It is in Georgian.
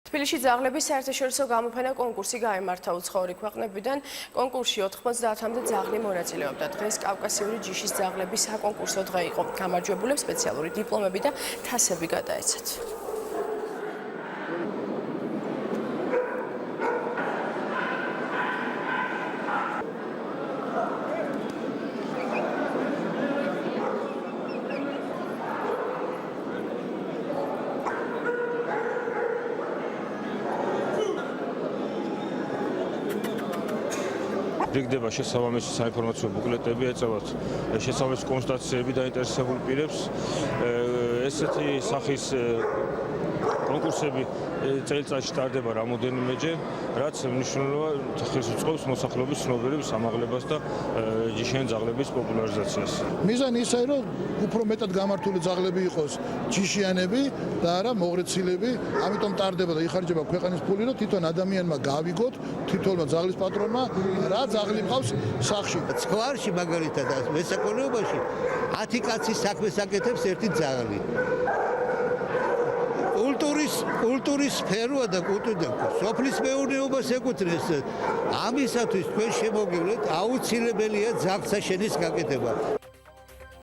თბილისში ძაღლების საერთაშორისო გამოფენა კონკურსი გაიმართა უცხოური ქვეყნებიდან. კონკურსში 90-მდე ძაღლი მონაწილეობდა. დღეს კავკასიური ჯიშის ძაღლების საკონკურსო დღე იყო. გამარჯვებულებს სპეციალური დიპლომები და თასები გადაეცათ. რიგდება შესაბამისი საინფორმაციო ბუკლეტები, ეწევათ შესაბამისი კონსტატაციები დაინტერესებულ პირებს. ესეთი სახის კონკურსები წელიწადში ტარდება რამოდენიმეჯერ, რაც მნიშვნელობა ხელს უწყობს მოსახლეობის ცნობიერების ამაღლებას და ჯიშიანი ძაღლების პოპულარიზაციას. მიზანი ისაა, რომ უფრო მეტად გამართული ძაღლები იყოს ჯიშიანები და არა მოღრეცილები, ამიტომ ტარდება და იხარჯება ქვეყნის ფული, რომ თვითონ ადამიანმა გავიგოთ, თვითონმა ძაღლის პატრონმა რა ძაღლი მყავს სახლში. ცხვარში მაგალითად მესაქონლეობაში 10 კაცის საქმეს აკეთებს ერთი ძაღლი. კულტურის სფეროა და სოფლის მეურნეობას ეკუთვნის. ამისათვის თქვენ შემოგივლეთ, აუცილებელია ძაღლსაშენის გაკეთება.